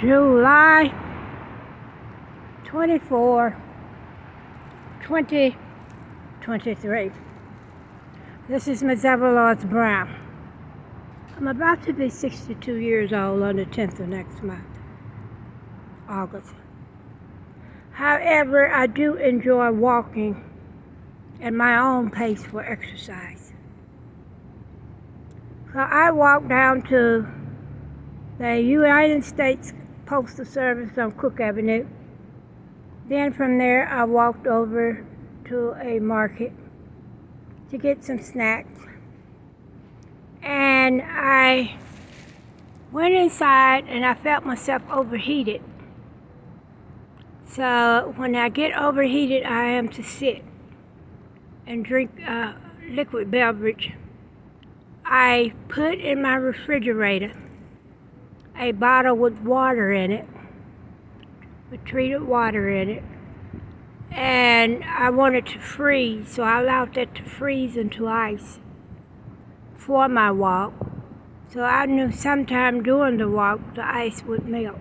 July 24, 2023. This is Ms. Everlord Brown. I'm about to be 62 years old on the 10th of next month, August. However, I do enjoy walking at my own pace for exercise. So I walked down to the United States Postal Service on Cook Avenue. Then from there, I walked over to a market to get some snacks. And I went inside and I felt myself overheated. So when I get overheated, I am to sit and drink liquid beverage. I put in my refrigerator a bottle with water in it, with treated water in it, and I wanted to freeze, so I allowed that to freeze into ice for my walk. So I knew sometime during the walk the ice would melt.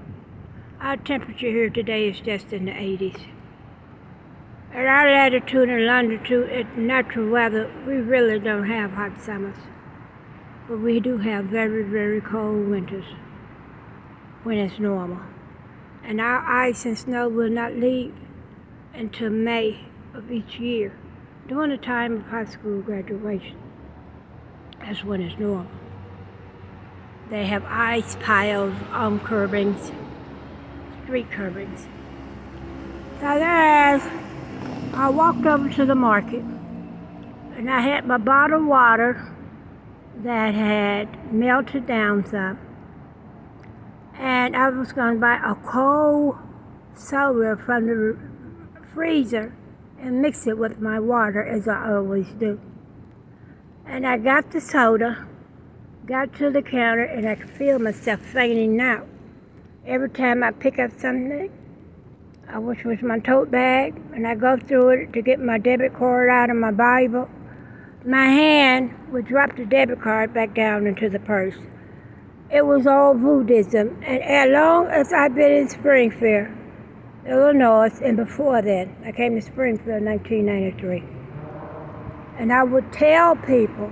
Our temperature here today is just in the 80s. At our latitude and longitude, at natural weather, we really don't have hot summers, but we do have very, very cold winters when it's normal. And our ice and snow will not leave until May of each year, during the time of high school graduation. That's when it's normal. They have ice piles on curbings, street curbings. So there's, I walked over to the market, and I had my bottled water that had melted down some. And I was going to buy a cold soda from the freezer and mix it with my water, as I always do. And I got the soda, got to the counter, and I could feel myself fainting out. Every time I pick up something, which was my tote bag, and I go through it to get my debit card out of my Bible, my hand would drop the debit card back down into the purse. It was all Buddhism, and as long as I've been in Springfield, Illinois, and before then, I came to Springfield in 1993, and I would tell people,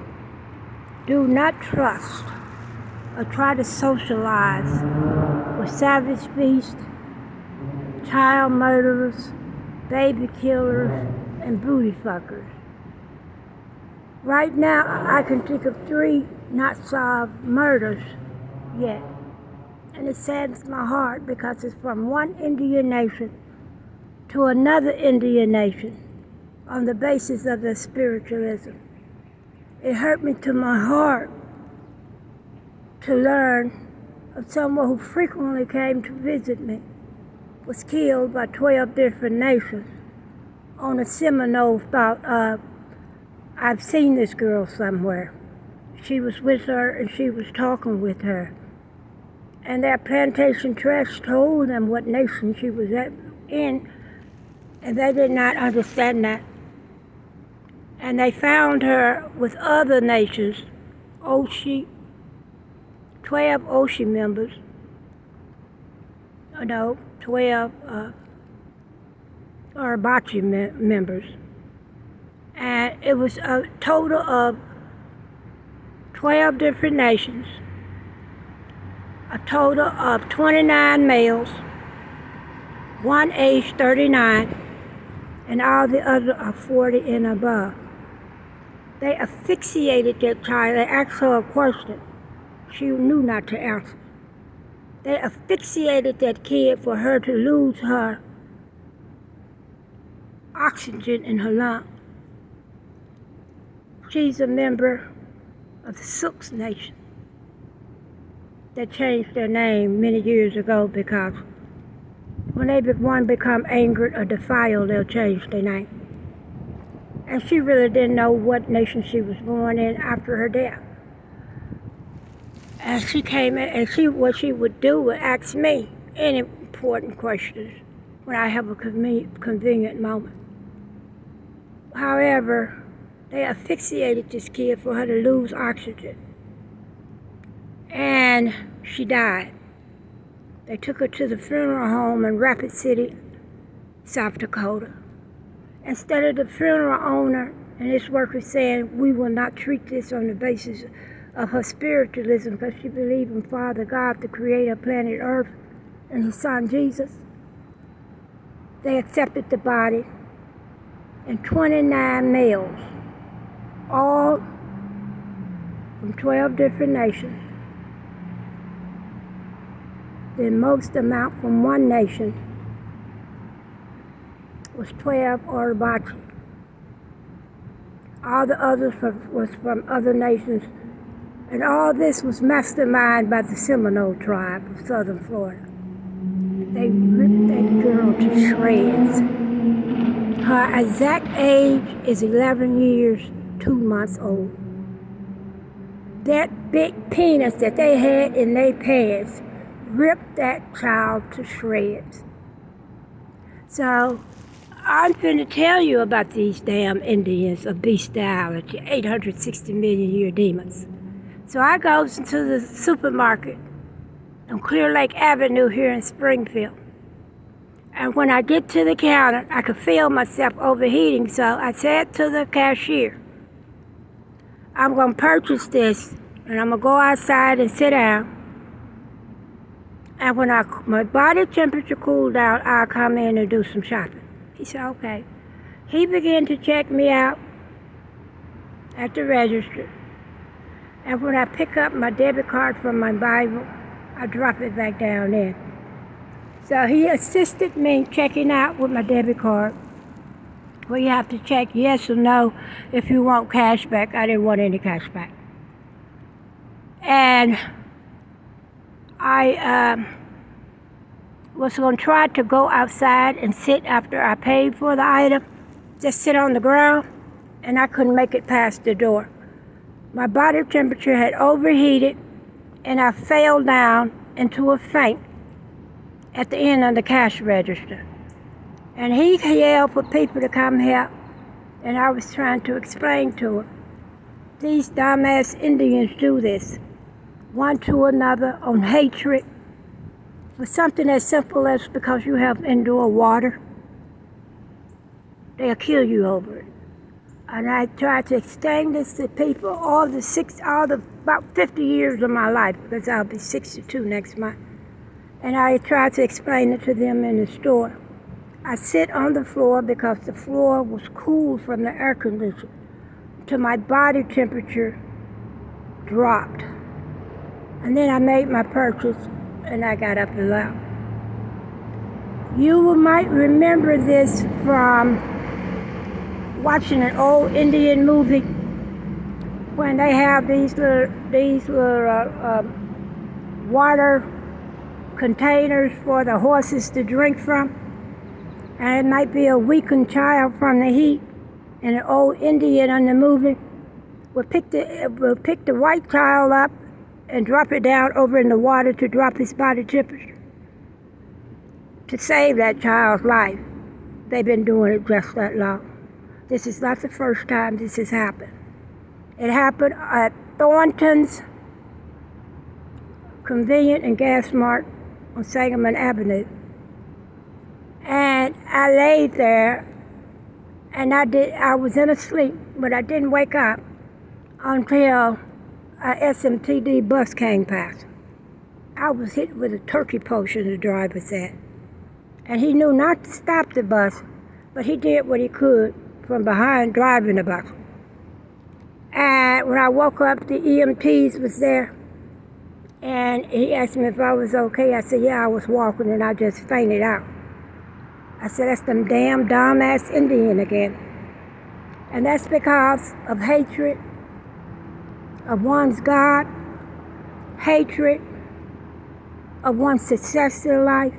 do not trust or try to socialize with savage beasts, child murderers, baby killers, and booty fuckers. Right now, I can think of 3 not solved murders yet. And it saddens my heart because it's from one Indian nation to another Indian nation on the basis of their spiritualism. It hurt me to my heart to learn of someone who frequently came to visit me was killed by 12 different nations on a Seminole thought of, I've seen this girl somewhere. She was with her and she was talking with her. And their plantation trust told them what nation she was in, and they did not understand that. And they found her with other nations, 12 Oshi members, 12 Arabachi members. And it was a total of 12 different nations, a total of 29 males, one age 39, and all the others are 40 and above. They asphyxiated that child. They asked her a question. She knew not to answer. They asphyxiated that kid for her to lose her oxygen in her lungs. She's a member of the Sioux Nation that changed their name many years ago because when they become angered or defiled, they'll change their name. And she really didn't know what nation she was born in after her death. And she came in, and what she would do was ask me any important questions when I have a convenient moment. However, they asphyxiated this kid for her to lose oxygen. And she died. They took her to the funeral home in Rapid City, South Dakota. Instead of the funeral owner and his workers saying, we will not treat this on the basis of her spiritualism because she believed in Father God, the creator of planet Earth, and his son Jesus, they accepted the body and 29 males, all from 12 different nations. The most amount from one nation was 12 Orobachi. All the others was from other nations, and all this was masterminded by the Seminole tribe of southern Florida. They ripped that girl to shreds. Her exact age is 11 years, 2 months old. That big penis that they had in their pants ripped that child to shreds. So, I'm going to tell you about these damn Indians of bestiality, 860 million year demons. So I goes into the supermarket on Clearlake Avenue here in Springfield. And when I get to the counter, I could feel myself overheating, so I said to the cashier, I'm going to purchase this, and I'm going to go outside and sit down. And when my body temperature cooled down, I'll come in and do some shopping. He said, okay. He began to check me out at the register. And when I pick up my debit card from my Bible, I drop it back down in. So he assisted me checking out with my debit card, where you have to check yes or no if you want cash back. I didn't want any cash back. And I was going to try to go outside and sit after I paid for the item, just sit on the ground, and I couldn't make it past the door. My body temperature had overheated, and I fell down into a faint at the end of the cash register. And he yelled for people to come help, and I was trying to explain to him. These dumbass Indians do this, one to another, on hatred, for something as simple as because you have indoor water. They'll kill you over it. And I tried to explain this to people all the about 50 years of my life, because I'll be 62 next month. And I tried to explain it to them in the store. I sit on the floor because the floor was cool from the air conditioner till my body temperature dropped. And then I made my purchase and I got up and left. You might remember this from watching an old Indian movie when they have these little water containers for the horses to drink from. And it might be a weakened child from the heat, and an old Indian in the movie will pick the white child up and drop it down over in the water to drop his body temperature to save that child's life. They've been doing it just that long. This is not the first time this has happened. It happened at Thornton's Convenient and Gas Mart on Sangamon Avenue. And I laid there, and I was in a sleep, but I didn't wake up until a SMTD bus came past. I was hit with a turkey potion, the driver said. And he knew not to stop the bus, but he did what he could from behind driving the bus. And when I woke up, the EMTs was there, and he asked me if I was okay. I said, yeah, I was walking, and I just fainted out. I said, that's them damn dumbass Indian again. And that's because of hatred of one's God, hatred of one's success in life,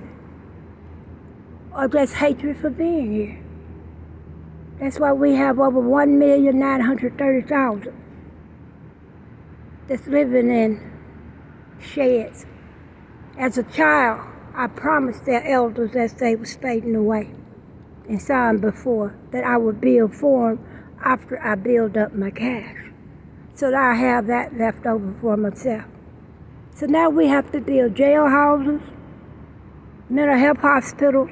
or just hatred for being here. That's why we have over 1,930,000 that's living in sheds. As a child, I promised their elders as they was fading away and saw them before that I would build for them after I build up my cash, so that I have that left over for myself. So now we have to build jail houses, mental health hospitals,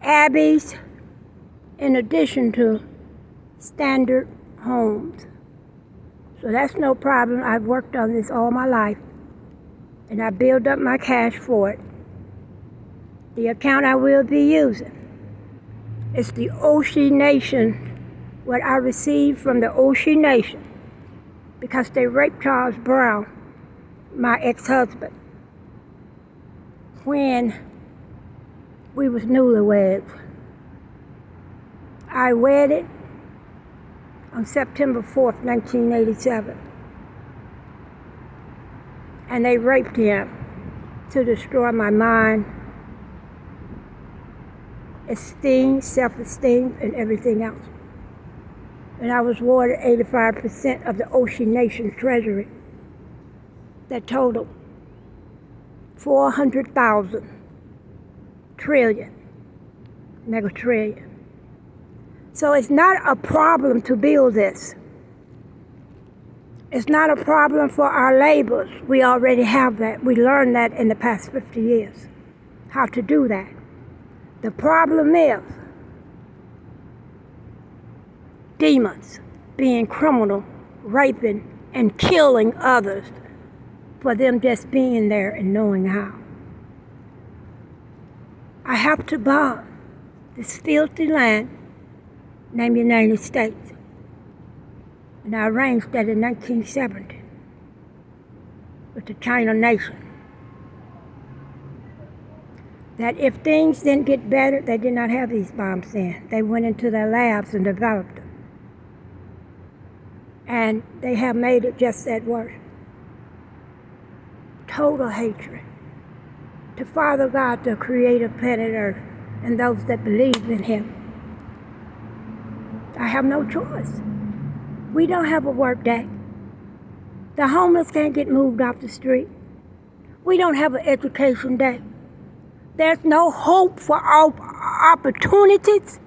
abbeys, in addition to standard homes. So that's no problem. I've worked on this all my life, and I build up my cash for it. The account I will be using is the Oshie Nation, what I received from the Oshie Nation, because they raped Charles Brown, my ex-husband, when we was newlyweds. I wedded on September 4th, 1987. And they raped him to destroy my mind, esteem, self-esteem, and everything else. And I was awarded 85% of the Oshie Nation treasury that totaled 400,000 trillion, megatrillion. So it's not a problem to build this. It's not a problem for our laborers. We already have that. We learned that in the past 50 years, how to do that. The problem is demons being criminal, raping, and killing others for them just being there and knowing how. I have to buy this filthy land named United States. And I arranged that in 1970 with the China Nation. That if things didn't get better, they did not have these bombs then. They went into their labs and developed them. And they have made it just that worse. Total hatred to Father God, the creator of planet Earth, and those that believe in Him. I have no choice. We don't have a work day. The homeless can't get moved off the street. We don't have an education day. There's no hope for opportunities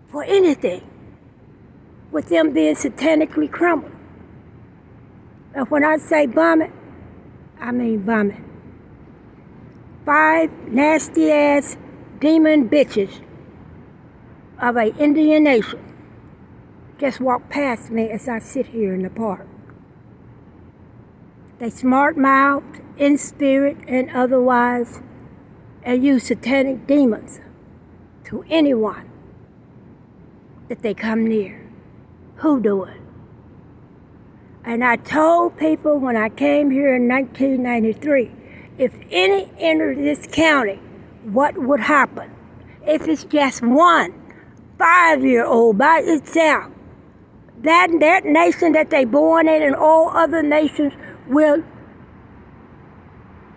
for anything with them being satanically criminal. And when I say bum it, I mean bum it. 5 nasty ass demon bitches of an Indian nation just walk past me as I sit here in the park. They smart-mouthed, in spirit and otherwise, and use satanic demons to anyone that they come near. Who do it? And I told people when I came here in 1993, if any enter this county, what would happen? If it's just one 5-year-old by itself, that nation that they born in and all other nations will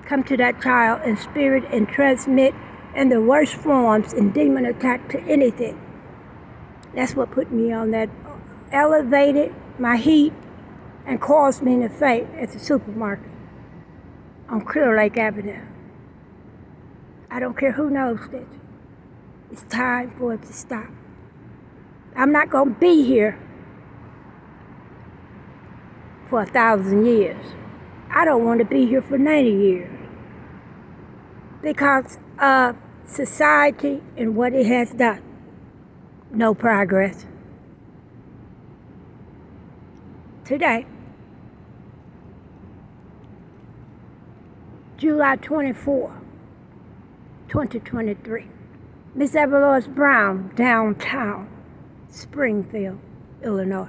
come to that child in spirit and transmit in the worst forms and demon attack to anything. That's what put me on that, elevated my heat and caused me to faint at the supermarket on Clearlake Avenue. I don't care who knows this. It's time for it to stop. I'm not going to be here for 1,000 years. I don't want to be here for 90 years because of society and what it has done. No progress. Today, July 24, 2023, Miss Evelyn Brown, downtown Springfield, Illinois.